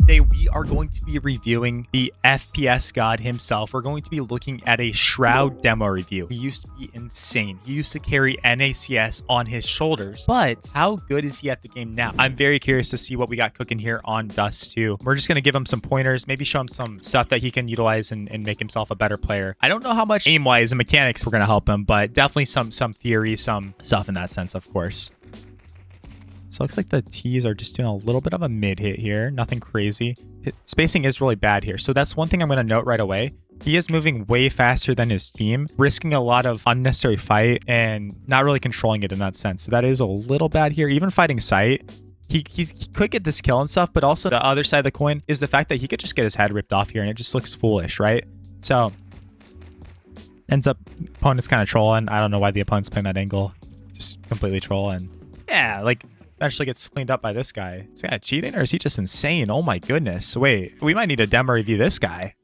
Today, we are going to be reviewing the FPS god himself. We're going to be looking at a Shroud demo review. He used to be insane. He used to carry NACS on his shoulders, but how good is he at the game now? I'm very curious to see what we got cooking here on Dust 2. We're just going to give him some pointers, maybe show him some stuff that he can utilize and make himself a better player. I don't know how much aim-wise and mechanics we're going to help him, but definitely some theory, some stuff in that sense, of course. So it looks like the T's are just doing a little bit of a mid hit here. Nothing crazy. Spacing is really bad here. So that's one thing I'm going to note right away. He is moving way faster than his team, risking a lot of unnecessary fight and not really controlling it in that sense. So that is a little bad here. Even fighting sight, he could get this kill and stuff, but also the other side of the coin is the fact that he could just get his head ripped off here and it just looks foolish, right? So ends up opponent's kind of trolling. I don't know why the opponent's playing that angle. Just completely troll and yeah, like eventually gets cleaned up by this guy. Is this guy cheating or is he just insane? Oh my goodness. Wait, we might need to demo review this guy.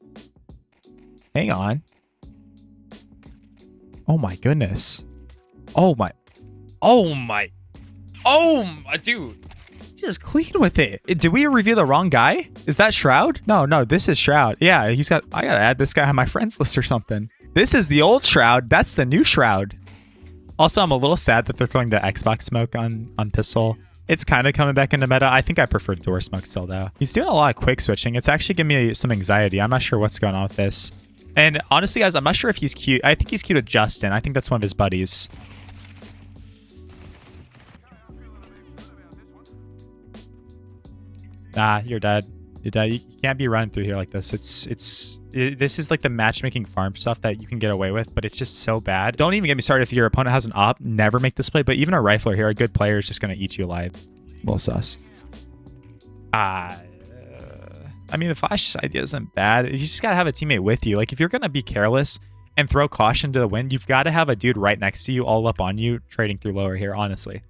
Hang on. Oh my goodness. Oh my dude. Just clean with it. Did we review the wrong guy? Is that Shroud? No, this is Shroud. Yeah, I gotta add this guy on my friends list or something. This is the old Shroud. That's the new Shroud. Also, I'm a little sad that they're throwing the Xbox smoke on Pistol. It's kind of coming back into meta. I think I prefer door smoke still, though. He's doing a lot of quick switching. It's actually giving me some anxiety. I'm not sure what's going on with this. And honestly, guys, I'm not sure if he's cute. I think he's cute with Justin. I think that's one of his buddies. Nah, you're dead. You're dead. You can't be running through here like this. This is like the matchmaking farm stuff that you can get away with, but it's just so bad. Don't even get me started if your opponent has an op. Never make this play, but even a rifler here, a good player is just going to eat you alive. A little sus. I mean, the flash idea isn't bad. You just got to have a teammate with you. Like, if you're going to be careless and throw caution to the wind, you've got to have a dude right next to you, all up on you, trading through lower here, honestly.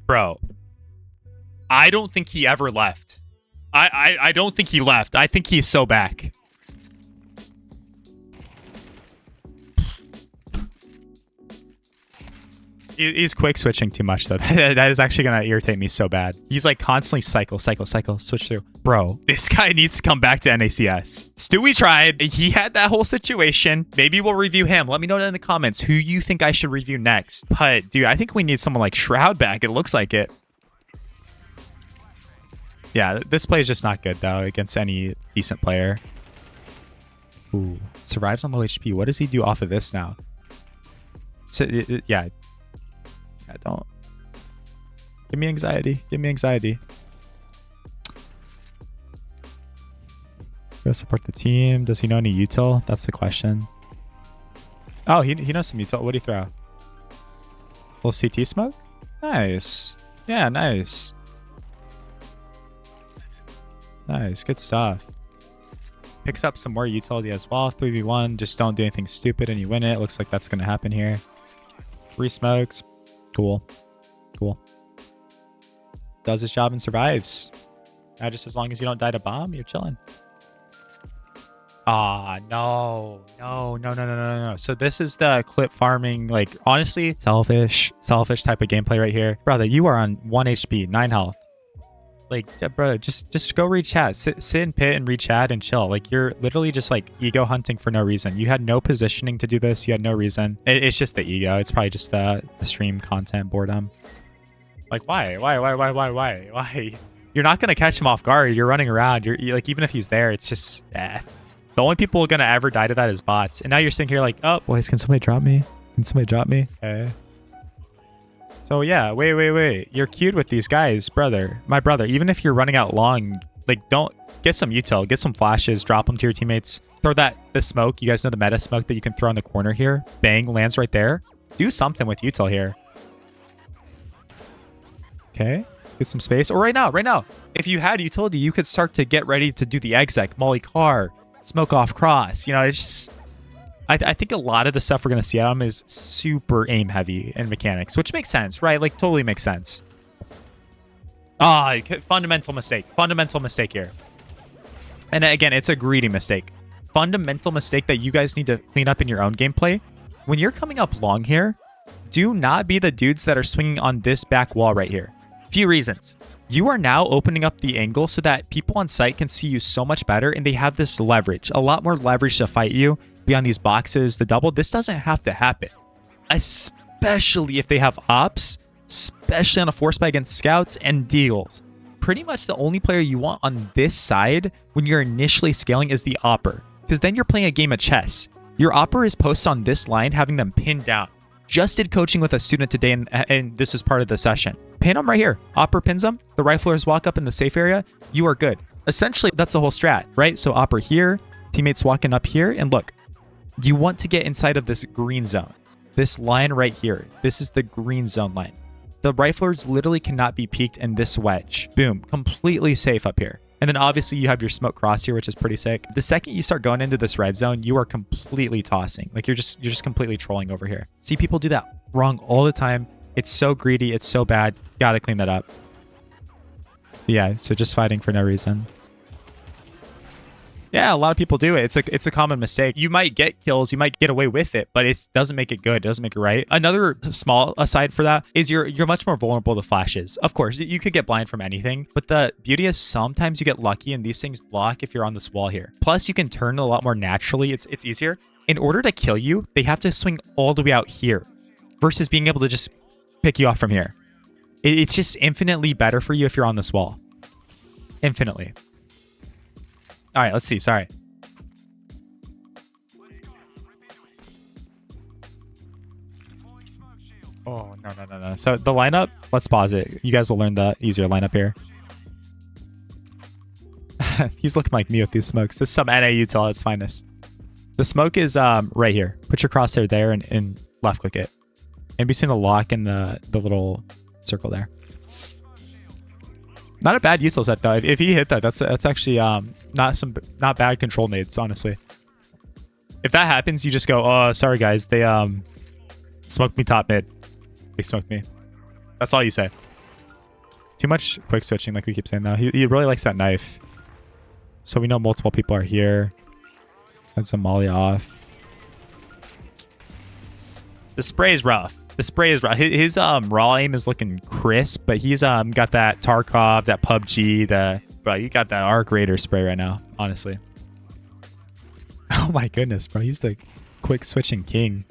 Bro, I don't think he ever left. I don't think he left. I think he's so back. He's quick switching too much, though. That is actually going to irritate me so bad. He's like constantly cycle, switch through. Bro, this guy needs to come back to NACS. Stewie tried. He had that whole situation. Maybe we'll review him. Let me know in the comments who you think I should review next. But, dude, I think we need someone like Shroud back. It looks like it. Yeah, this play is just not good, though, against any decent player. Ooh, survives on low HP. What does he do off of this now? So, yeah. Don't give me anxiety. Give me anxiety. Go support the team. Does he know any util? That's the question. Oh, he knows some util. What do you throw? Little CT smoke? Nice. Yeah, nice. Nice. Good stuff. Picks up some more utility as well. 3v1. Just don't do anything stupid and you win it. Looks like that's going to happen here. 3 smokes. Cool. Does his job and survives. Now, just as long as you don't die to bomb, you're chilling. No. So this is the clip farming, like, honestly, selfish type of gameplay right here. Brother, you are on 1 HP, 9 health. Like, brother, just go read chat. Sit in pit and read chat and chill. Like, you're literally just like ego hunting for no reason. You had no positioning to do this. You had no reason. It's just the ego. It's probably just the stream content boredom. Like, why? You're not gonna catch him off guard. You're running around. You're like, even if he's there, it's just the only people gonna ever die to that is bots. And now you're sitting here like, oh, boys, can somebody drop me? Okay. So yeah, wait. You're cute with these guys, brother. My brother, even if you're running out long, like, don't get some util, get some flashes, drop them to your teammates. Throw the smoke. You guys know the meta smoke that you can throw in the corner here. Bang, lands right there. Do something with util here. Okay, get some space. Or right now, if you had utility, you could start to get ready to do the exec, molly car, smoke off cross. You know, it's just... I think a lot of the stuff we're going to see out of him is super aim heavy in mechanics, which makes sense, right? Like, totally makes sense. Fundamental mistake here. And again, it's a greedy mistake. fundamental mistake that you guys need to clean up in your own gameplay. When you're coming up long here, do not be the dudes that are swinging on this back wall right here. Few reasons. You are now opening up the angle so that people on site can see you so much better, and they have this leverage, a lot more leverage to fight you beyond these boxes, the double. This doesn't have to happen, especially if they have ops, especially on a force buy against scouts and deagles. Pretty much the only player you want on this side when you're initially scaling is the opper, because then you're playing a game of chess. Your opper is posted on this line, having them pinned down. Just did coaching with a student today, and this is part of the session. Pin them right here. Opper pins them. The riflers walk up in the safe area. You are good. Essentially, that's the whole strat, right? So opper here, teammates walking up here, and look, you want to get inside of this green zone. This line right here. This is the green zone line. The riflers literally cannot be peeked in this wedge. Boom. Completely safe up here. And then obviously you have your smoke cross here, which is pretty sick. The second you start going into this red zone, you are completely tossing. Like you're just completely trolling over here. See, people do that wrong all the time. It's so greedy. It's so bad. Gotta clean that up. Yeah, so just fighting for no reason. Yeah, a lot of people do it. It's a common mistake. You might get kills, you might get away with it, but it doesn't make it good. It doesn't make it right. Another small aside for that is you're much more vulnerable to flashes. Of course, you could get blind from anything, but the beauty is sometimes you get lucky and these things block if you're on this wall here. Plus, you can turn a lot more naturally. It's easier. In order to kill you, they have to swing all the way out here versus being able to just pick you off from here. It's just infinitely better for you if you're on this wall. Infinitely. All right, let's see. Sorry. Oh, no. So the lineup, let's pause it. You guys will learn the easier lineup here. He's looking like me with these smokes. This is some NA util at its finest. The smoke is right here. Put your crosshair there and left click it. In between the lock and the little circle there. Not a bad util set though. If he hit that, that's actually not bad control nades, honestly. If that happens, you just go, oh, sorry guys, they smoked me top mid. They smoked me. That's all you say. Too much quick switching, like we keep saying though. He really likes that knife. So we know multiple people are here. Send some molly off. The spray is rough. The spray is rough. His raw aim is looking crisp, but he's got that Tarkov, that PUBG, bro, you got that Arc Raider spray right now, honestly. Oh my goodness, bro. He's the quick switching king.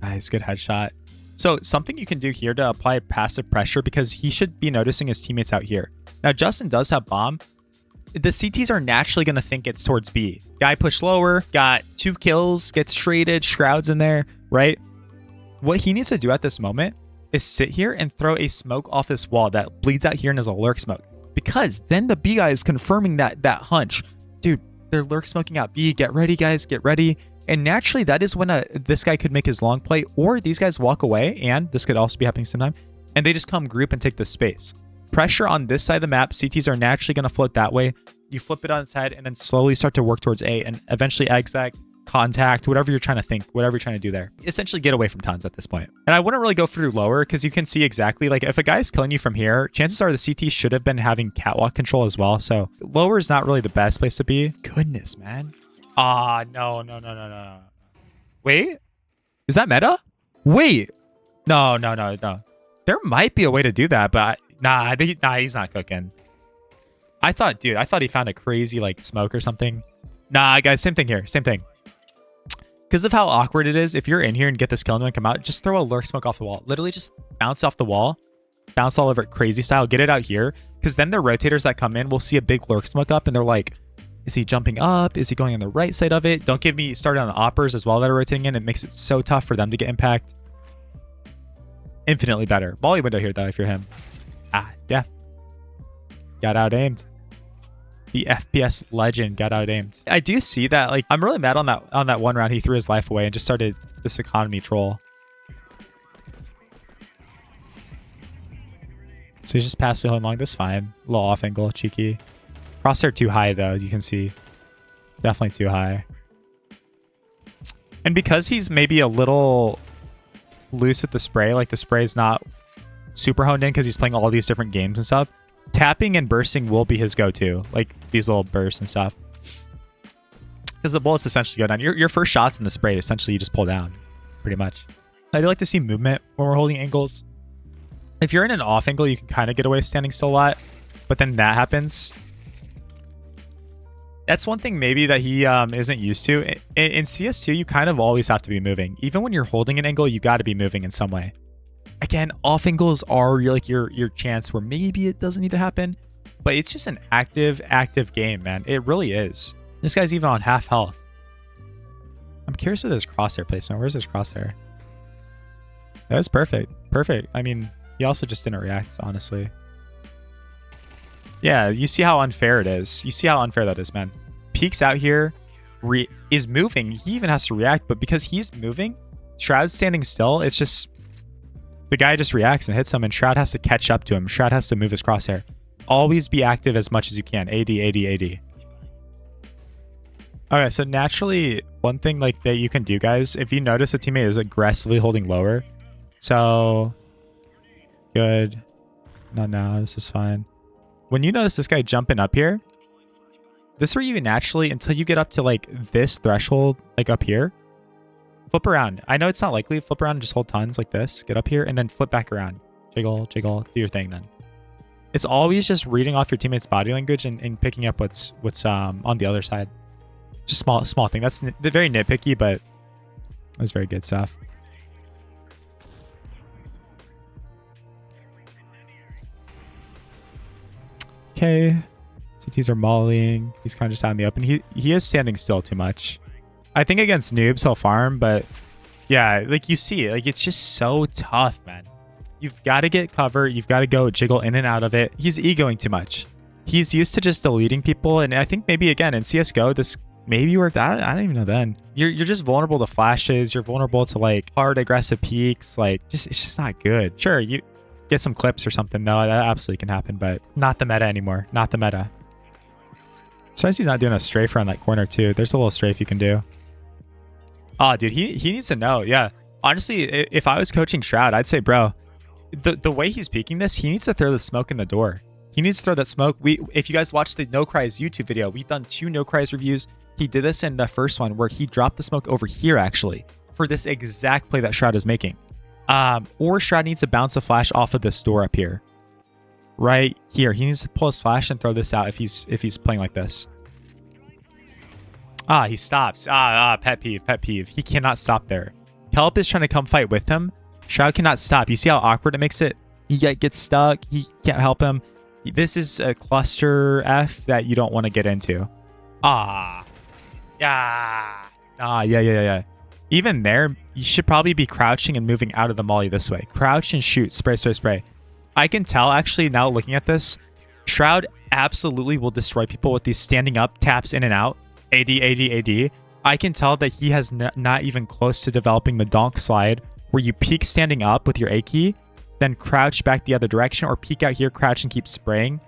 Nice, good headshot. So something you can do here to apply passive pressure, because he should be noticing his teammates out here. Now, Justin does have bomb. The CTs are naturally going to think it's towards B. Guy pushed lower, got 2 kills, gets traded, Shroud's in there, right? What he needs to do at this moment is sit here and throw a smoke off this wall that bleeds out here and is a lurk smoke. Because then the B guy is confirming that hunch. Dude, they're lurk smoking out B. Get ready, guys. Get ready. And naturally, that is when this guy could make his long play, or these guys walk away, and this could also be happening sometime, and they just come group and take the space. Pressure on this side of the map, CTs are naturally going to float that way. You flip it on its head and then slowly start to work towards A and eventually exec, contact, whatever you're trying to think, whatever you're trying to do there. Essentially get away from tons at this point. And I wouldn't really go through lower because you can see exactly, like if a guy's killing you from here, chances are the CT should have been having catwalk control as well. So lower is not really the best place to be. Goodness, man. Ah, no. Wait, is that meta? Wait, no. There might be a way to do that, but nah, he's not cooking. I thought he found a crazy like smoke or something. Nah, guys, same thing here. Same thing. Because of how awkward it is, if you're in here and get this kill and come out, just throw a lurk smoke off the wall. Literally just bounce off the wall. Bounce all over it crazy style. Get it out here. Because then the rotators that come in will see a big lurk smoke up and they're like, is he jumping up? Is he going on the right side of it? Don't get me started on the oppers as well that are rotating in. It makes it so tough for them to get impact. Infinitely better. Volley window here though if you're him. Ah, yeah. Got out aimed. The FPS legend got out aimed. I do see that. Like, I'm really mad on that one round. He threw his life away and just started this economy troll. So he's just passing along this fine. A little off angle, cheeky. Crosshair too high though, as you can see. Definitely too high. And because he's maybe a little loose with the spray, like the spray is not super honed in because he's playing all these different games and stuff, tapping and bursting will be his go-to, like these little bursts and stuff. because the bullets essentially go down. Your first shots in the spray, essentially you just pull down, pretty much. I do like to see movement when we're holding angles. If you're in an off angle, you can kind of get away standing still a lot, but then that happens. That's one thing maybe that he isn't used to. In CS2, you kind of always have to be moving. Even when you're holding an angle, you got to be moving in some way. Again, off angles are your chance where maybe it doesn't need to happen, but it's just an active game, man. It really is. This guy's even on half health. I'm curious with his crosshair placement. Where's his crosshair? That was perfect. Perfect. I mean, he also just didn't react, honestly. Yeah, you see how unfair it is. You see how unfair that is, man. Peeks out here, is moving. He even has to react, but because he's moving, Shroud's standing still. It's just the guy just reacts and hits him, and Shroud has to catch up to him. Shroud has to move his crosshair. Always be active as much as you can. AD, AD, AD. Okay, so naturally, one thing like that you can do, guys, if you notice a teammate is aggressively holding lower, so good. Not now. This is fine. When you notice this guy jumping up here, this is where you naturally, until you get up to like this threshold, like up here, flip around. I know it's not likely. Flip around and just hold tons like this. Get up here and then flip back around. Jiggle, jiggle. Do your thing then. It's always just reading off your teammate's body language and picking up what's on the other side. Just small thing. That's very nitpicky, but that's very good stuff. Okay. CTs are mauling. He's kind of just out in the open. He is standing still too much. I think against noobs he'll farm, but yeah, like you see, like it's just so tough, man. You've got to get cover. You've got to go jiggle in and out of it. He's egoing too much. He's used to just deleting people, and I think maybe again in CSGO this maybe worked out. I don't even know then. You're just vulnerable to flashes. You're vulnerable to like hard aggressive peaks. Like it's just not good. Sure, you get some clips or something though. That absolutely can happen, but not the meta anymore. Not the meta. Surprised he's not doing a strafe around that corner too. There's a little strafe you can do. Oh, dude, he needs to know. Yeah, honestly, if I was coaching Shroud, I'd say, bro, the way he's peeking this, he needs to throw the smoke in the door. He needs to throw that smoke. If you guys watch the No Cries YouTube video, we've done 2 No Cries reviews. He did this in the first one where he dropped the smoke over here actually for this exact play that Shroud is making. Or Shroud needs to bounce a flash off of this door up here. Right here. He needs to pull his flash and throw this out if he's playing like this. He stops. Pet peeve. He cannot stop there. Help is trying to come fight with him. Shroud cannot stop. You see how awkward it makes it? He gets stuck. He can't help him. This is a cluster F that you don't want to get into. Yeah. Even there, you should probably be crouching and moving out of the molly this way. Crouch and shoot. Spray, spray, spray. I can tell actually now looking at this, Shroud absolutely will destroy people with these standing up taps in and out. AD, AD, AD. I can tell that he has not even close to developing the donk slide where you peek standing up with your A key, then crouch back the other direction, or peek out here, crouch and keep spraying.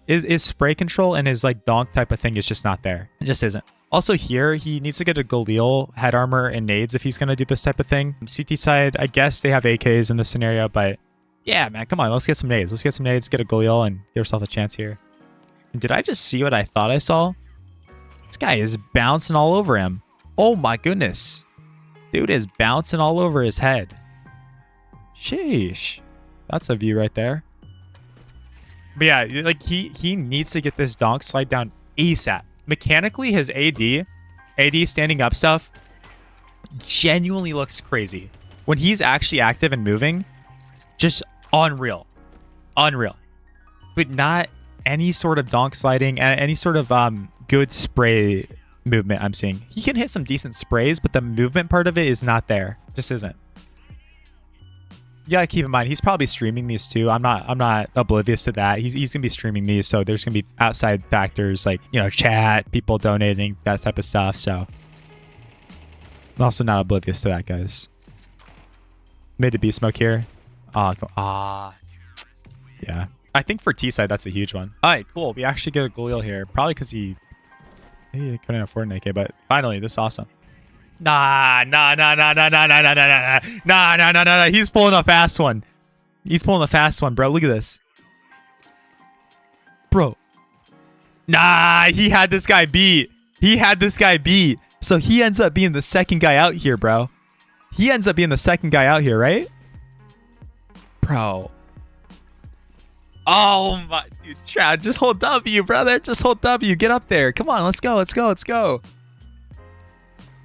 Is spray control and his like donk type of thing is just not there. It just isn't. Also here, he needs to get a Galil, head armor, and nades if he's going to do this type of thing. CT side, I guess they have AKs in this scenario, but yeah, man, come on. Let's get some nades. Let's get some nades, get a Galil, and give yourself a chance here. And did I just see what I thought I saw? This guy is bouncing all over him. Oh my goodness. Dude is bouncing all over his head. Sheesh. That's a view right there. But yeah, like he needs to get this donk slide down ASAP. Mechanically, his AD standing up stuff genuinely looks crazy. When he's actually active and moving, just unreal. But not any sort of donk sliding and any sort of good spray movement I'm seeing. He can hit some decent sprays, but the movement part of it is not there. Just isn't. You gotta keep in mind he's probably streaming these too. I'm not oblivious to that. He's gonna be streaming these, so there's gonna be outside factors like, you know, chat, people donating, that type of stuff. So I'm also not oblivious to that, guys. Mid to B smoke here. Yeah. I think for T side that's a huge one. All right, cool. We actually get a Galil here, probably because he couldn't afford an AK, but finally this is awesome. Nah. He's pulling a fast one. Bro. Look at this. Bro. Nah, he had this guy beat. He had this guy beat. So he ends up being the second guy out here, bro. He ends up being the second guy out here, right? Bro. Oh my, dude, Shroud, just hold W, brother. Just hold W. Get up there. Come on, let's go, let's go, let's go.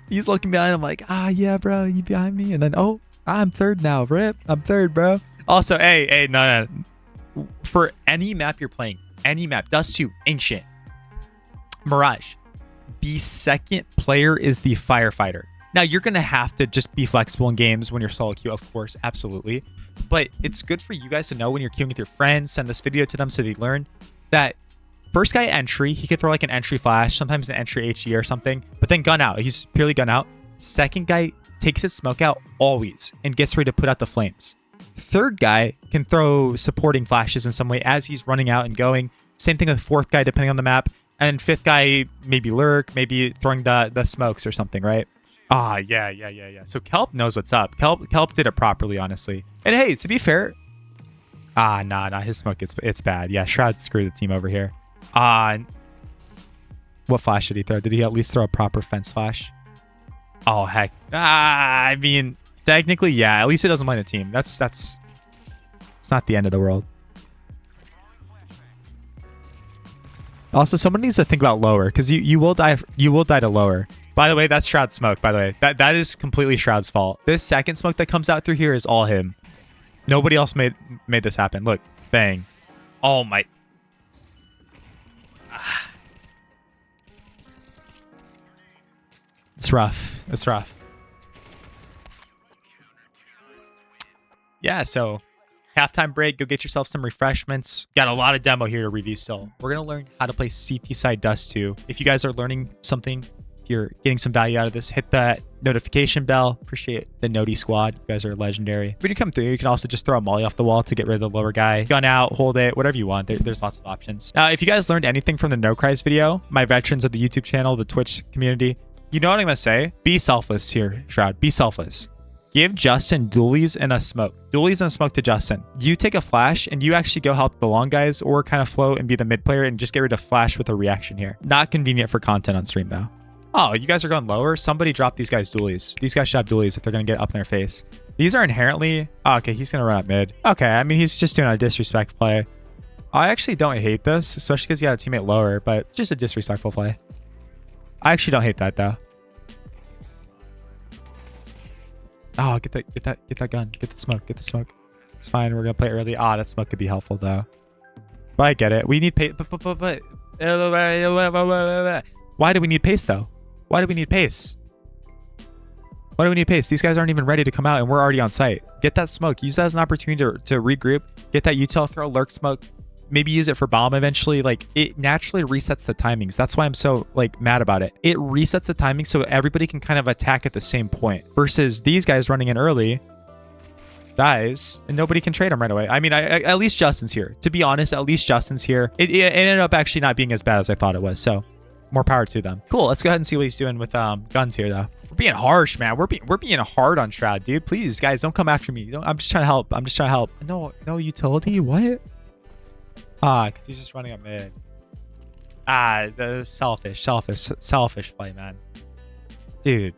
He's looking behind him like, yeah, bro, you behind me? And then, oh, I'm third now. Rip, I'm third, bro. Also, hey, no. For any map you're playing, any map, Dust 2, Ancient, Mirage, the second player is the firefighter. Now, you're going to have to just be flexible in games when you're solo queue, of course, absolutely. But it's good for you guys to know when you're queuing with your friends, send this video to them so they learn that first guy entry, he could throw like an entry flash, sometimes an entry HE or something, but then gun out. He's purely gun out. Second guy takes his smoke out always and gets ready to put out the flames. Third guy can throw supporting flashes in some way as he's running out and going. Same thing with fourth guy, depending on the map. And fifth guy, maybe lurk, maybe throwing the smokes or something, right? Yeah. So Kelp knows what's up. Kelp did it properly, honestly. And hey, to be fair, nah, his smoke, it's bad. Yeah, Shroud screwed the team over here. What flash did he throw? Did he at least throw a proper fence flash? Oh, heck. I mean, technically, yeah. At least it doesn't mind the team. It's not the end of the world. Also, someone needs to think about lower, because you will die to lower. By the way, that's Shroud's smoke, by the way. That is completely Shroud's fault. This second smoke that comes out through here is all him. Nobody else made this happen. Look, bang. Oh my. It's rough. It's rough. Yeah, so halftime break, go get yourself some refreshments. Got a lot of demo here to review still. We're going to learn how to play CT side Dust 2. If you guys are learning something, if you're getting some value out of this, hit that notification bell. Appreciate the Noti squad. You guys are legendary. When you come through, you can also just throw a molly off the wall to get rid of the lower guy. Gun out, hold it, whatever you want. There's lots of options. Now, if you guys learned anything from the No Cries video, my veterans of the YouTube channel, the Twitch community, you know what I'm going to say? Be selfless here, Shroud. Be selfless. Give Justin dualies and a smoke. Dualies and a smoke to Justin. You take a flash and you actually go help the long guys or kind of float and be the mid player and just get rid of flash with a reaction here. Not convenient for content on stream though. Oh, you guys are going lower? Somebody drop these guys dualies. These guys should have dualies if they're going to get up in their face. These are inherently... Oh, okay, he's going to run up mid. Okay, I mean, he's just doing a disrespect play. I actually don't hate this, especially because he had a teammate lower, but just a disrespectful play. I actually don't hate that though. Oh, get that gun. Get the smoke. Get the smoke. It's fine. We're going to play early. That smoke could be helpful, though. But I get it. We need pace. Why do we need pace, though? Why do we need pace? Why do we need pace? These guys aren't even ready to come out, and we're already on site. Get that smoke. Use that as an opportunity to regroup. Get that util, throw lurk smoke. Maybe use it for bomb eventually. Like, it naturally resets the timings. That's why I'm so, like, mad about it. It resets the timing so everybody can kind of attack at the same point. Versus these guys running in early, dies, and nobody can trade them right away. I mean, at least Justin's here. To be honest, at least Justin's here. It ended up actually not being as bad as I thought it was, so more power to them. Cool, let's go ahead and see what he's doing with guns here, though. We're being harsh, man. We're being hard on Shroud, dude. Please, guys, don't come after me. I'm just trying to help. I'm just trying to help. No utility? What? Because he's just running up mid. The selfish play, man. Dude.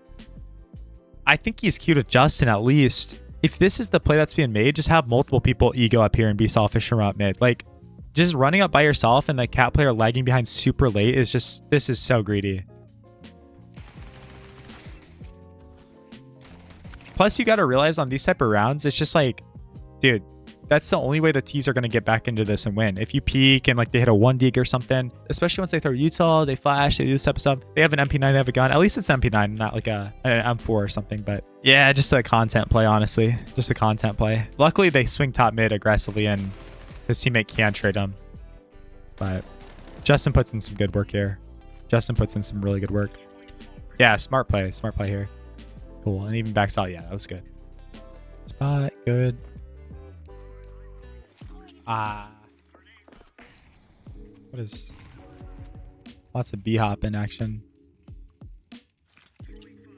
I think he's cute with Justin at least. If this is the play that's being made, just have multiple people ego up here and be selfish and run up mid. Like, just running up by yourself and the cat player lagging behind super late is just, this is so greedy. Plus, you got to realize on these type of rounds, it's just like, dude, that's the only way the T's are going to get back into this and win. If you peek and like they hit a 1 dig or something, especially once they throw util, they flash, they do this type of stuff. They have an MP9, they have a gun. At least it's MP9, not like an M4 or something. But yeah, just a content play, honestly. Just a content play. Luckily, they swing top mid aggressively and his teammate can't trade him. But Justin puts in some good work here. Justin puts in some really good work. Yeah, smart play here. Cool. And even backs out. Yeah, that was good. Spot, good. What is... Lots of B-hop in action.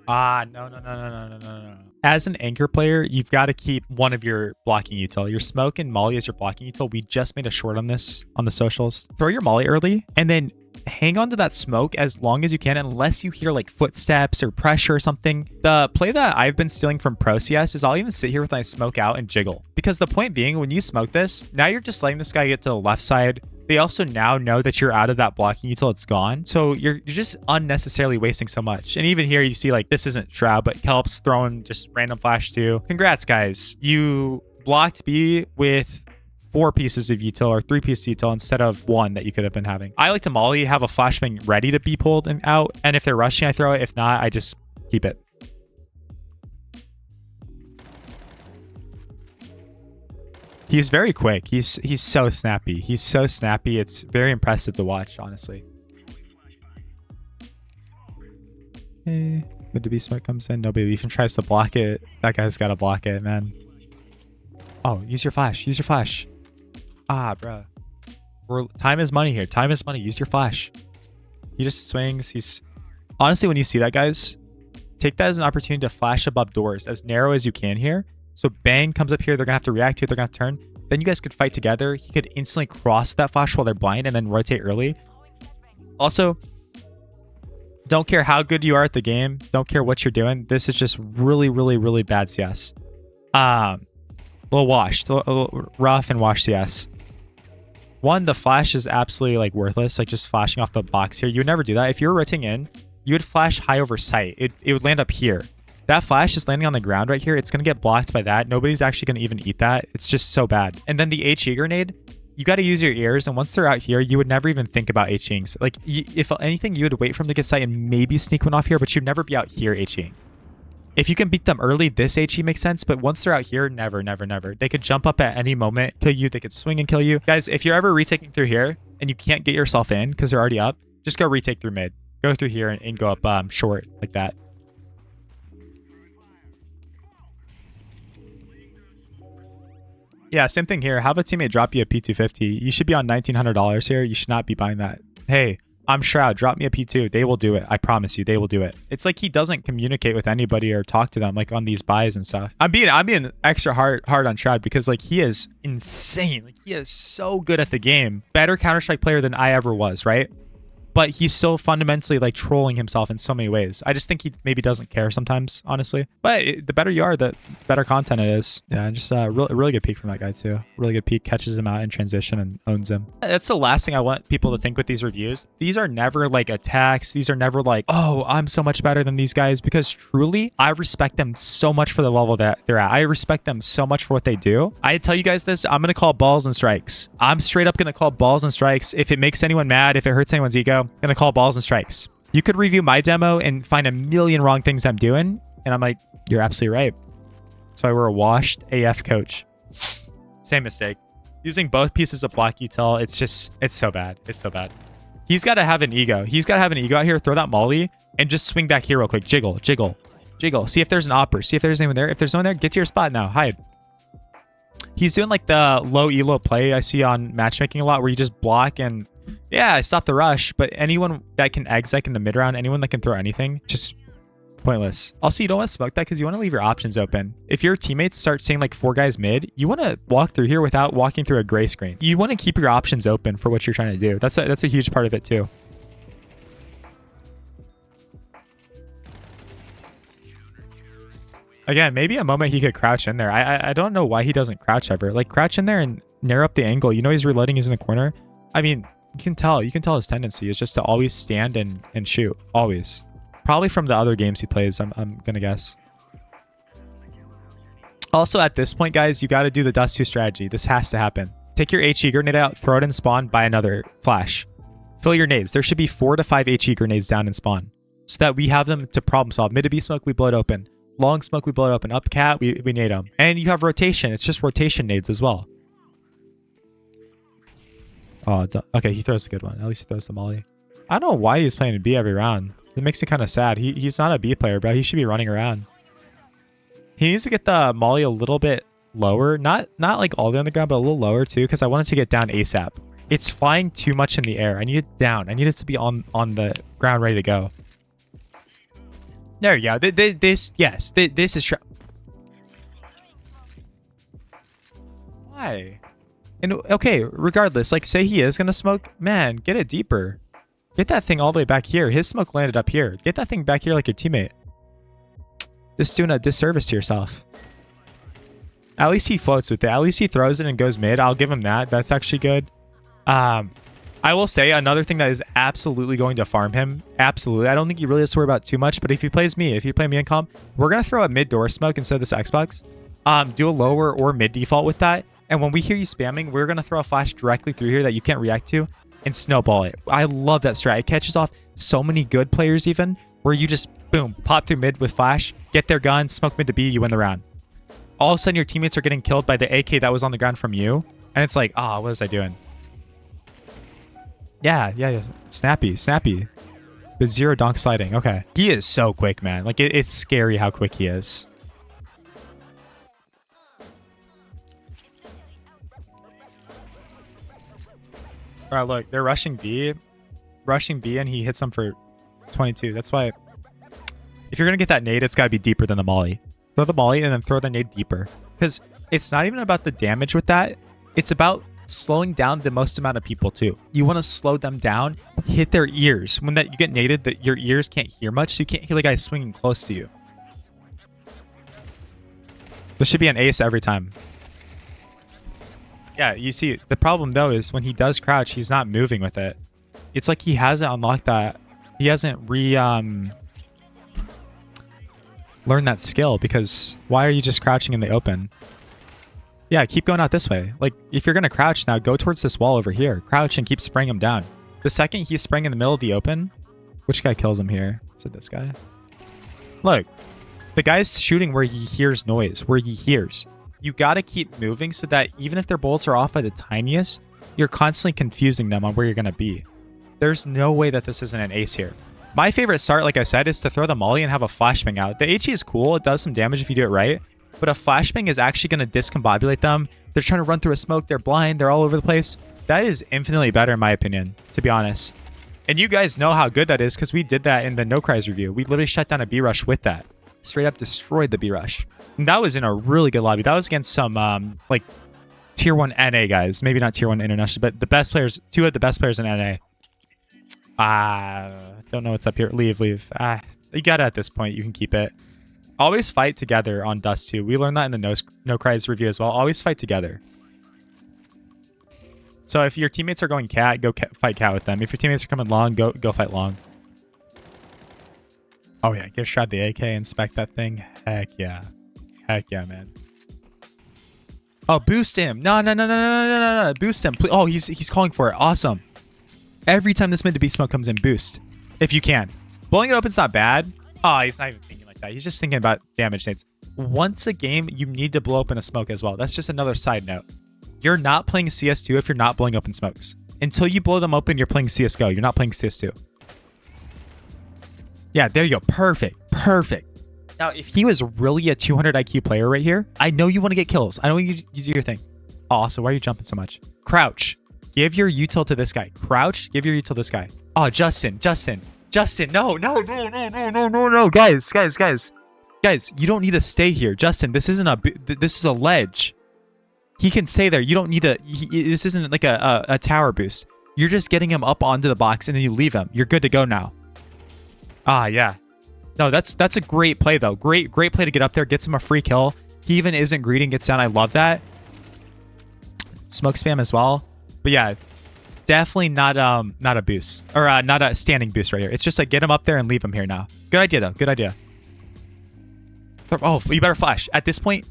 No. As an anchor player, you've got to keep one of your blocking util. Your smoke and molly as your blocking util. We just made a short on this on the socials. Throw your molly early and then hang on to that smoke as long as you can, unless you hear like footsteps or pressure or something. The play that I've been stealing from Pro CS is I'll even sit here with my smoke out and jiggle. Because the point being, when you smoke this, now you're just letting this guy get to the left side. They also now know that you're out of that blocking until it's gone. So you're just unnecessarily wasting so much. And even here, you see like this isn't Shroud, but Kelp's throwing just random flash too. Congrats, guys. You blocked B with 4 pieces of util or 3 pieces of util instead of 1 that you could have been having. I like to molly, have a flashbang ready to be pulled and out. And if they're rushing, I throw it. If not, I just keep it. He's very quick. He's so snappy. He's so snappy. It's very impressive to watch, honestly. Hey, good to be smart comes in. Nobody even tries to block it. That guy's got to block it, man. Oh, use your flash. Use your flash. Ah, bro. Time is money here. Time is money. Use your flash. He just swings. He's honestly, when you see that, guys, take that as an opportunity to flash above doors as narrow as you can here. So bang comes up here. They're going to have to react to it. They're going to turn. Then you guys could fight together. He could instantly cross that flash while they're blind and then rotate early. Also, don't care how good you are at the game. Don't care what you're doing. This is just really, really, really bad CS. A little washed. A little rough and washed CS. One, the flash is absolutely like worthless. Like just flashing off the box here. You would never do that. If you're rotating in, you would flash high over sight. It would land up here. That flash is landing on the ground right here. It's going to get blocked by that. Nobody's actually going to even eat that. It's just so bad. And then the HE grenade, you got to use your ears. And once they're out here, you would never even think about HEing. Like, if anything, you would wait for them to get sight and maybe sneak one off here, but you'd never be out here HEing. If you can beat them early, this HE makes sense. But once they're out here, never, never, never. They could jump up at any moment, kill you. They could swing and kill you. Guys, if you're ever retaking through here and you can't get yourself in because they're already up, just go retake through mid. Go through here and go up short like that. Yeah, same thing here. Have a teammate drop you a P250. You should be on $1,900 here. You should not be buying that. Hey, I'm Shroud. Drop me a P2. They will do it. I promise you, they will do it. It's like he doesn't communicate with anybody or talk to them like on these buys and stuff. I'm being extra hard on Shroud because like he is insane. Like he is so good at the game. Better Counter-Strike player than I ever was, right? But he's still fundamentally like trolling himself in so many ways. I just think he maybe doesn't care sometimes, honestly. But the better you are, the better content it is. Yeah, just a really good peek from that guy too. Really good peek, catches him out in transition and owns him. That's the last thing I want people to think with these reviews. These are never like attacks. These are never like, oh, I'm so much better than these guys. Because truly, I respect them so much for the level that they're at. I respect them so much for what they do. I tell you guys this, I'm going to call balls and strikes. I'm straight up going to call balls and strikes. If it makes anyone mad, if it hurts anyone's ego, I'm gonna call balls and strikes. You could review my demo and find a million wrong things I'm doing, and I'm like, you're absolutely right. So we're a washed AF coach. Same mistake. Using both pieces of block util, it's so bad. It's so bad. He's got to have an ego. He's got to have an ego out here. Throw that molly and just swing back here real quick. Jiggle, jiggle, jiggle. See if there's an opper. See if there's anyone there. If there's no one there, get to your spot now. Hide. He's doing like the low elo play I see on matchmaking a lot, where you just block and yeah, I stopped the rush, but anyone that can exec in the mid round, anyone that can throw anything, just pointless. Also, you don't want to smoke that because you want to leave your options open. If your teammates start seeing like 4 guys mid, you want to walk through here without walking through a gray screen. You want to keep your options open for what you're trying to do. That's a huge part of it too. Again, maybe a moment he could crouch in there. I don't know why he doesn't crouch ever. Like crouch in there and narrow up the angle. You know he's reloading, he's in the corner. I mean, you can tell his tendency is just to always stand and shoot. Always. Probably from the other games he plays, I'm gonna guess. Also at this point, guys, you gotta do the Dust 2 strategy. This has to happen. Take your HE grenade out, throw it in spawn, buy another flash. Fill your nades. There should be 4 to 5 HE grenades down in spawn. So that we have them to problem solve. Mid to B smoke, we blow it open. Long smoke, we blow it open. Up cat, we nade them. And you have rotation. It's just rotation nades as well. Oh, okay, he throws a good one. At least he throws the molly. I don't know why he's playing B every round. It makes me kind of sad. He's not a B player, bro. He should be running around. He needs to get the molly a little bit lower. Not like all the way on the ground, but a little lower too, because I want it to get down ASAP. It's flying too much in the air. I need it down. I need it to be on the ground ready to go. There you go. This is... Why? And okay, regardless, like say he is going to smoke, man, get it deeper. Get that thing all the way back here. His smoke landed up here. Get that thing back here like your teammate. Just doing a disservice to yourself. At least he floats with it. At least he throws it and goes mid. I'll give him that. That's actually good. I will say another thing that is absolutely going to farm him. Absolutely. I don't think he really has to worry about too much, but if he plays me, if you play me in comp, we're going to throw a mid door smoke instead of this Xbox. Do a lower or mid default with that. And when we hear you spamming, we're going to throw a flash directly through here that you can't react to and snowball it. I love that strat. It catches off so many good players even, where you just, boom, pop through mid with flash, get their gun, smoke mid to B, you win the round. All of a sudden, your teammates are getting killed by the AK that was on the ground from you. And it's like, what was I doing? Yeah. Snappy. With 0 donk sliding. Okay. He is so quick, man. Like, it's scary how quick he is. All right, look. They're rushing B. And he hits them for 22. That's why if you're going to get that nade, it's got to be deeper than the molly. Throw the molly and then throw the nade deeper. Because it's not even about the damage with that. It's about slowing down the most amount of people too. You want to slow them down, hit their ears. When you get naded, that your ears can't hear much, so you can't hear the guy swinging close to you. This should be an ace every time. Yeah, you see, the problem though is when he does crouch, he's not moving with it. It's like he hasn't unlocked that. He hasn't learned that skill, because why are you just crouching in the open? Yeah, keep going out this way. Like, if you're going to crouch now, go towards this wall over here. Crouch and keep spraying him down. The second he's spraying in the middle of the open, which guy kills him here? Is it this guy? Look, the guy's shooting where he hears noise, where he hears. You got to keep moving so that even if their bullets are off by the tiniest, you're constantly confusing them on where you're going to be. There's no way that this isn't an ace here. My favorite start, like I said, is to throw the molly and have a flashbang out. The HE is cool. It does some damage if you do it right. But a flashbang is actually going to discombobulate them. They're trying to run through a smoke. They're blind. They're all over the place. That is infinitely better in my opinion, to be honest. And you guys know how good that is because we did that in the No Cries review. We literally shut down a B rush with that. Straight up destroyed the B rush. And that was in a really good lobby. That was against some like tier 1 NA guys. Maybe not tier 1 international, but the best players, 2 of the best players in NA. Don't know what's up here. Leave. You got it at this point. You can keep it. Always fight together on Dust 2. We learned that in the No Cries review as well. Always fight together. So if your teammates are going cat, go fight cat with them. If your teammates are coming long, go fight long. Oh yeah, give Shroud the AK, inspect that thing. Heck yeah, man. Oh, boost him! No! Boost him! Please. Oh, he's calling for it. Awesome. Every time this mid to B smoke comes in, boost if you can. Blowing it open's not bad. Oh, he's not even thinking like that. He's just thinking about damage nades. Once a game, you need to blow open a smoke as well. That's just another side note. You're not playing CS2 if you're not blowing open smokes. Until you blow them open, you're playing CSGO. You're not playing CS2. Yeah, there you go. Perfect. Now, if he was really a 200 IQ player right here, I know you want to get kills. I know you do your thing. Oh, so why are you jumping so much? Crouch. Give your util to this guy. Crouch. Give your util to this guy. Oh, Justin. No. Guys, you don't need to stay here. Justin, this is a ledge. He can stay there. You don't need this isn't like a tower boost. You're just getting him up onto the box and then you leave him. You're good to go now. Yeah. No, that's a great play though. Great play to get up there. Gets him a free kill. He even isn't greeting, gets down. I love that. Smoke spam as well. But yeah, definitely not a boost or not a standing boost right here. It's just like get him up there and leave him here now. Good idea though. Good idea. Oh, you better flash. At this point,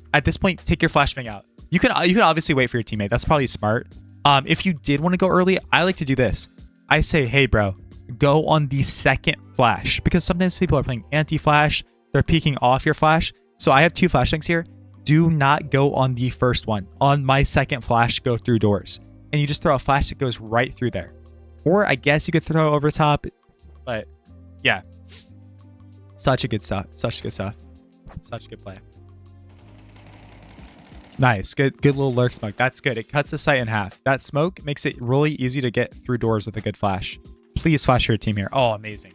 take your flashbang out. You can obviously wait for your teammate. That's probably smart. If you did want to go early, I like to do this. I say, hey bro, go on the second flash, because sometimes people are playing anti-flash. They're peeking off your flash. So I have 2 flashbangs here. Do not go on the first one. On my second flash, go through doors. And you just throw a flash that goes right through there. Or I guess you could throw over top. But yeah. Such a good stuff. Such a good play. Nice. Good little lurk smoke. That's good. It cuts the sight in half. That smoke makes it really easy to get through doors with a good flash. Please flash your team here. Oh, amazing.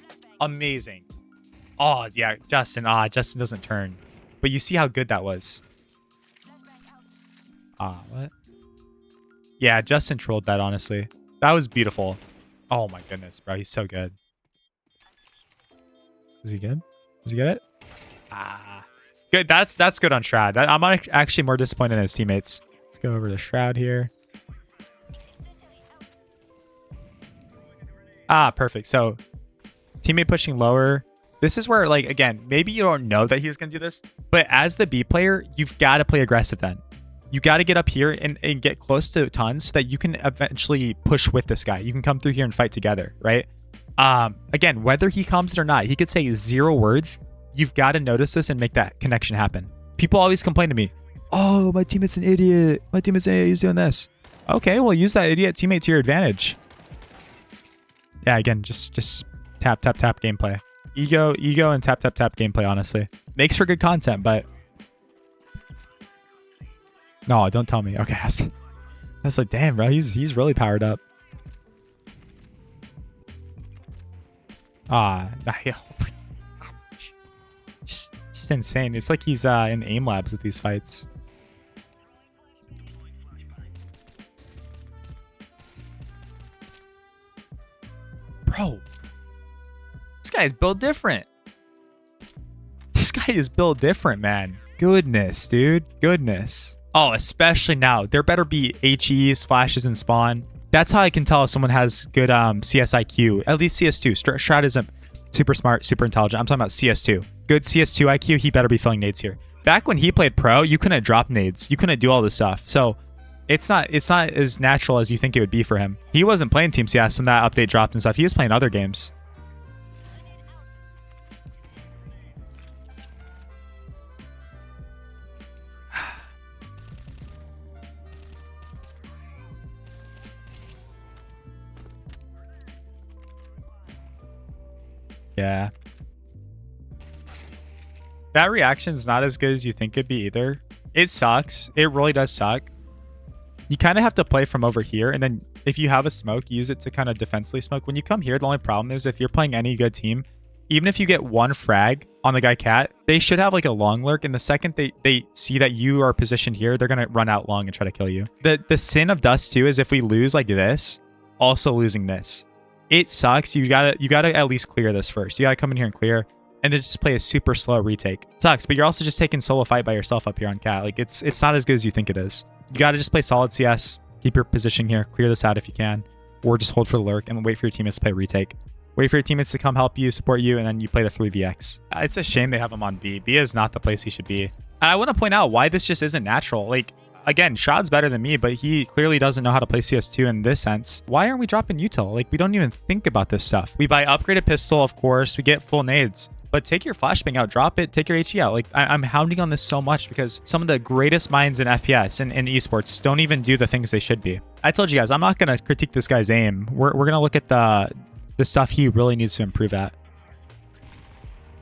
Oh, yeah. Justin doesn't turn. But you see how good that was. What? Yeah, Justin trolled that, honestly. That was beautiful. Oh my goodness, bro. He's so good. Is he good? Does he get it? Ah, good. That's good on Shroud. I'm actually more disappointed in his teammates. Let's go over to Shroud here. Ah, perfect. So teammate pushing lower. This is where, like, again, maybe you don't know that he was going to do this, but as the B player, you've got to play aggressive then. You got to get up here and get close to tons so that you can eventually push with this guy. You can come through here and fight together, right? Again, whether he comes it or not, he could say 0 words. You've got to notice this and make that connection happen. People always complain to me, oh, my teammate's an idiot. My teammate's an idiot. He's doing this. Okay, well, use that idiot teammate to your advantage. Yeah, again, just tap, tap, tap gameplay. Ego, and tap, tap, tap gameplay, honestly. Makes for good content, but... No, don't tell me. Okay, I was like, damn, bro, he's really powered up. Just insane. It's like he's in aim labs with these fights. Bro, this guy is built different. This guy is built different, man. Goodness, dude. Goodness. Oh, especially now. There better be HEs, flashes, and spawn. That's how I can tell if someone has good CS IQ. At least CS2. Shroud isn't super smart, super intelligent. I'm talking about CS2. Good CS2 IQ, he better be filling nades here. Back when he played pro, you couldn't drop nades. You couldn't do all this stuff. So it's not as natural as you think it would be for him. He wasn't playing Team CS when that update dropped and stuff. He was playing other games. Yeah. That reaction's not as good as you think it'd be either. It sucks. It really does suck. You kind of have to play from over here, and then if you have a smoke, use it to kind of defensively smoke. When you come here, the only problem is if you're playing any good team, even if you get one frag on the guy Cat, they should have like a long lurk, and the second they see that you are positioned here, they're gonna run out long and try to kill you. The sin of Dust too is if we lose like this, also losing this. It sucks. You gotta at least clear this first. You gotta come in here and clear, and then just play a super slow retake. It sucks, but you're also just taking solo fight by yourself up here on Cat. Like it's not as good as you think it is. You gotta just play solid CS. Keep your position here. Clear this out if you can, or just hold for the lurk and wait for your teammates to play retake. Wait for your teammates to come help you, support you, and then you play the 3vx. It's a shame they have him on B. B is not the place he should be. And I want to point out why this just isn't natural. Like, again, Shroud's better than me, but he clearly doesn't know how to play CS2 in this sense. Why aren't we dropping util? Like, we don't even think about this stuff. We buy upgraded pistol, of course. We get full nades. But take your flashbang out, drop it, take your HE out. Like, I'm hounding on this so much because some of the greatest minds in FPS and in esports don't even do the things they should be. I told you guys, I'm not going to critique this guy's aim. We're going to look at the stuff he really needs to improve at.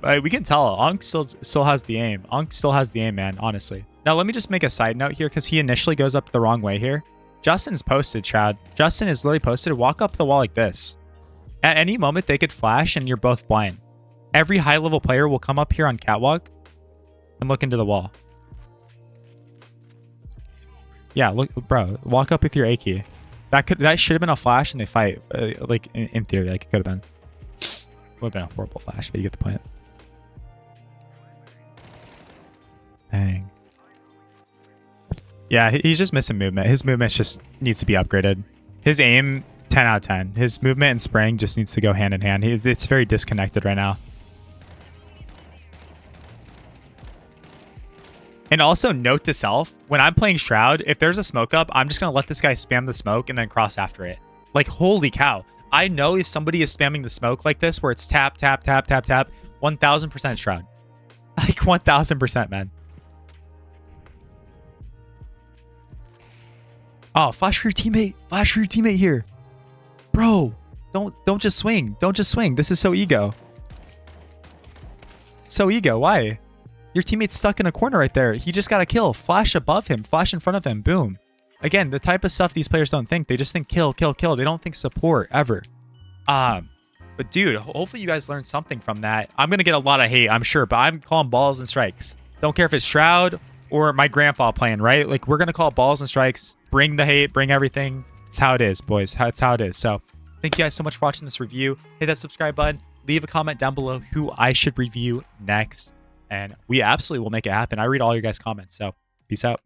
But we can tell Unk still has the aim. Unk still has the aim, man, honestly. Now, let me just make a side note here because he initially goes up the wrong way here. Justin's posted, Chad. Justin is literally posted. Walk up the wall like this. At any moment, they could flash and you're both blind. Every high-level player will come up here on catwalk and look into the wall. Yeah, look, bro. Walk up with your A key. That should have been a flash and they fight. Like in theory, like it could have been. Would have been a horrible flash, but you get the point. Dang. Yeah, he's just missing movement. His movement just needs to be upgraded. His aim, 10 out of 10. His movement and spraying just needs to go hand in hand. It's very disconnected right now. And also, note to self, when I'm playing Shroud, if there's a smoke up, I'm just going to let this guy spam the smoke and then cross after it. Like, holy cow. I know if somebody is spamming the smoke like this, where it's tap, tap, tap, tap, tap, 1000% Shroud. Like, 1000%, man. Oh, flash for your teammate. Flash for your teammate here. Bro, don't just swing. Don't just swing. This is so ego. So ego. Why? Your teammate's stuck in a corner right there. He just got a kill. Flash above him. Flash in front of him. Boom. Again, the type of stuff these players don't think. They just think kill, kill, kill. They don't think support ever. But dude, hopefully you guys learned something from that. I'm going to get a lot of hate, I'm sure, but I'm calling balls and strikes. Don't care if it's Shroud or my grandpa playing, right? Like, we're going to call balls and strikes. Bring the hate, bring everything. It's how it is, boys. It's how it is. So Thank you guys so much for watching this review. Hit that subscribe button. Leave a comment down below who I should review next. And we absolutely will make it happen. I read all your guys' comments. So peace out.